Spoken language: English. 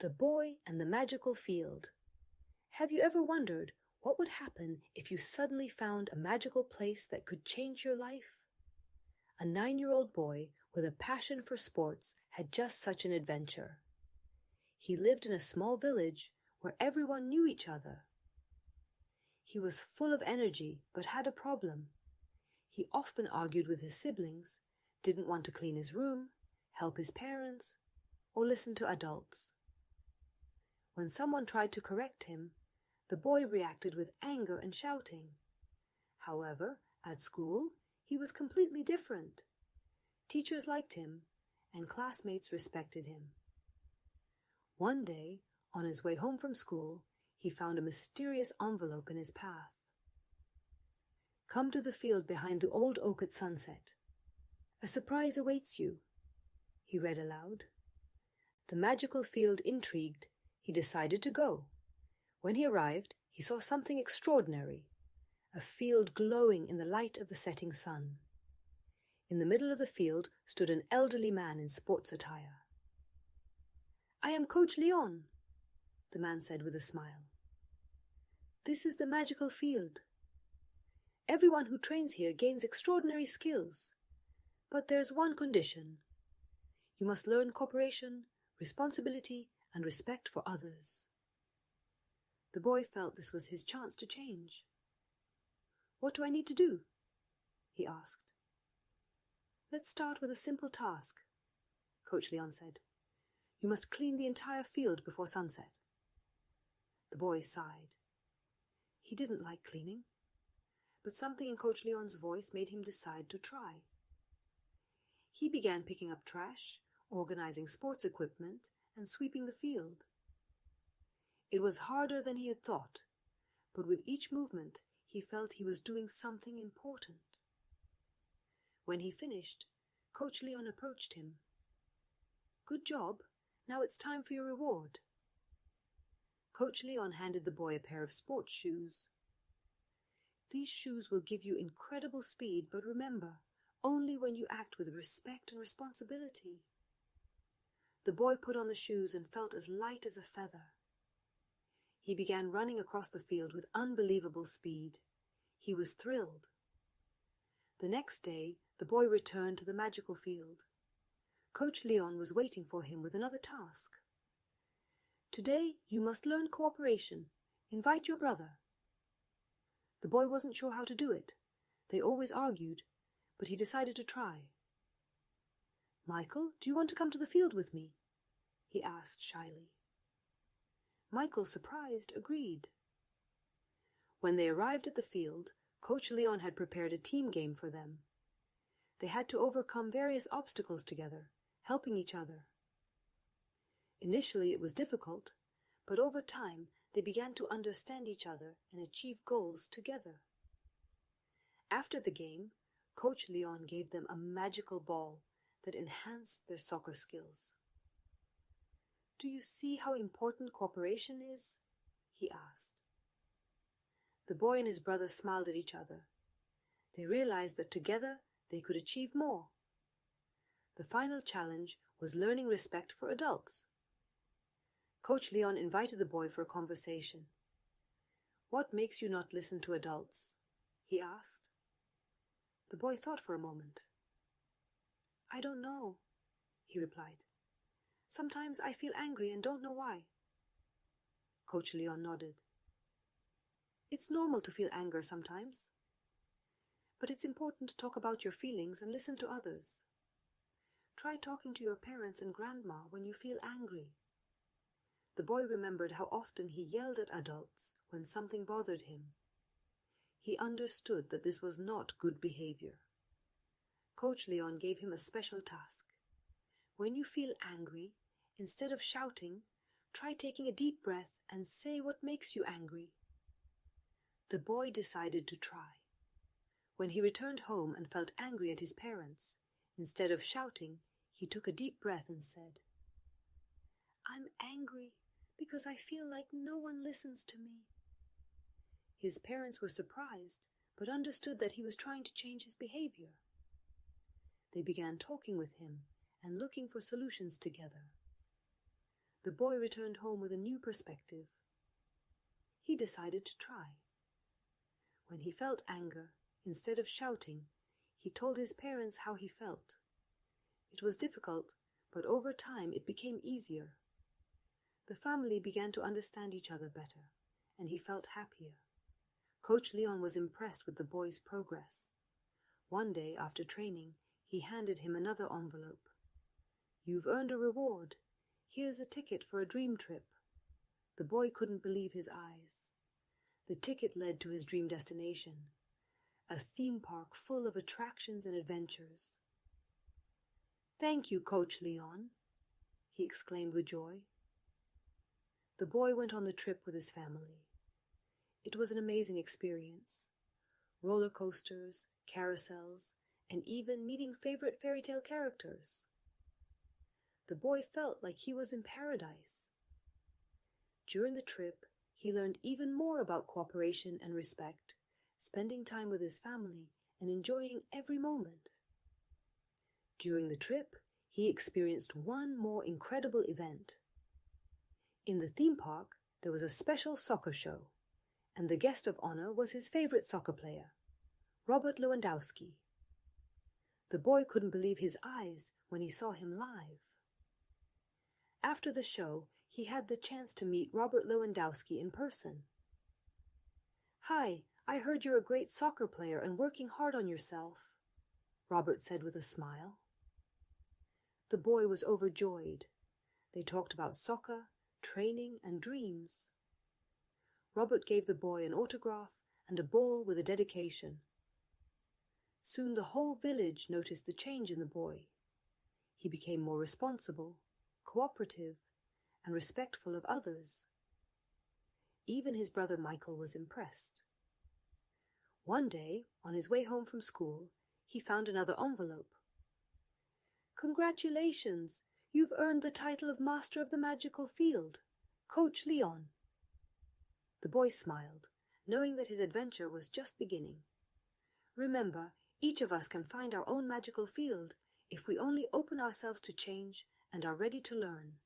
The Boy and the Magical Field. Have you ever wondered what would happen if you suddenly found a magical place that could change your life? A 9-year-old boy with a passion for sports had just such an adventure. He lived in a small village where everyone knew each other. He was full of energy but had a problem. He often argued with his siblings, didn't want to clean his room, help his parents, or listen to adults. When someone tried to correct him, the boy reacted with anger and shouting. However, at school, he was completely different. Teachers liked him, and classmates respected him. One day, on his way home from school, he found a mysterious envelope in his path. "Come to the field behind the old oak at sunset. A surprise awaits you," he read aloud. The magical field intrigued. He decided to go. When he arrived, he saw something extraordinary, a field glowing in the light of the setting sun. In the middle of the field stood an elderly man in sports attire. "I am Coach Leon," the man said with a smile. "This is the magical field. Everyone who trains here gains extraordinary skills. But there's one condition. You must learn cooperation, responsibility, and respect for others." The boy felt this was his chance to change. "What do I need to do?" he asked. "Let's start with a simple task," Coach Leon said. "You must clean the entire field before sunset." The boy sighed. He didn't like cleaning, but something in Coach Leon's voice made him decide to try. He began picking up trash, organizing sports equipment, and sweeping the field. It was harder than he had thought, but with each movement he felt he was doing something important. When he finished, Coach Leon approached him. "Good job. Now it's time for your reward." Coach Leon handed the boy a pair of sports shoes. "These shoes will give you incredible speed, but remember, only when you act with respect and responsibility." The boy put on the shoes and felt as light as a feather. He began running across the field with unbelievable speed. He was thrilled. The next day, the boy returned to the magical field. Coach Leon was waiting for him with another task. "Today you must learn cooperation. Invite your brother." The boy wasn't sure how to do it. They always argued, but he decided to try. "Michael, do you want to come to the field with me?" he asked shyly. Michael, surprised, agreed. When they arrived at the field, Coach Leon had prepared a team game for them. They had to overcome various obstacles together, helping each other. Initially it was difficult, but over time they began to understand each other and achieve goals together. After the game, Coach Leon gave them a magical ball that enhanced their soccer skills. "Do you see how important cooperation is?" he asked. The boy and his brother smiled at each other. They realized that together they could achieve more. The final challenge was learning respect for adults. Coach Leon invited the boy for a conversation. "What makes you not listen to adults?" he asked. The boy thought for a moment. "I don't know," he replied. "Sometimes I feel angry and don't know why." Coach Leon nodded. "It's normal to feel anger sometimes. But it's important to talk about your feelings and listen to others. Try talking to your parents and grandma when you feel angry." The boy remembered how often he yelled at adults when something bothered him. He understood that this was not good behavior. Coach Leon gave him a special task. When you feel angry, instead of shouting, try taking a deep breath and say what makes you angry. The boy decided to try. When he returned home and felt angry at his parents, instead of shouting, he took a deep breath and said, "I'm angry because I feel like no one listens to me." His parents were surprised, but understood that he was trying to change his behavior. They began talking with him and looking for solutions together. the boy returned home with a new perspective. He decided to try. When he felt anger, instead of shouting, he told his parents how he felt. It was difficult, but over time it became easier. The family began to understand each other better, and he felt happier. Coach Leon was impressed with the boy's progress. One day, after training, he handed him another envelope. "You've earned a reward. Here's a ticket for a dream trip." The boy couldn't believe his eyes. The ticket led to his dream destination, a theme park full of attractions and adventures. "Thank you, Coach Leon," he exclaimed with joy. The boy went on the trip with his family. It was an amazing experience. Roller coasters, carousels, and even meeting favorite fairy tale characters. The boy felt like he was in paradise. During the trip, he learned even more about cooperation and respect, spending time with his family and enjoying every moment. During the trip, he experienced one more incredible event. In the theme park, there was a special soccer show, and the guest of honor was his favorite soccer player, Robert Lewandowski. The boy couldn't believe his eyes when he saw him live. After the show, he had the chance to meet Robert Lewandowski in person. "Hi, I heard you're a great soccer player and working hard on yourself," Robert said with a smile. The boy was overjoyed. They talked about soccer, training, and dreams. Robert gave the boy an autograph and a ball with a dedication. Soon the whole village noticed the change in the boy. He became more responsible, cooperative, and respectful of others. Even his brother Michael was impressed. One day, on his way home from school, he found another envelope. "Congratulations! You've earned the title of Master of the Magical Field, Coach Leon." The boy smiled, knowing that his adventure was just beginning. Remember, each of us can find our own magical field if we only open ourselves to change and are ready to learn.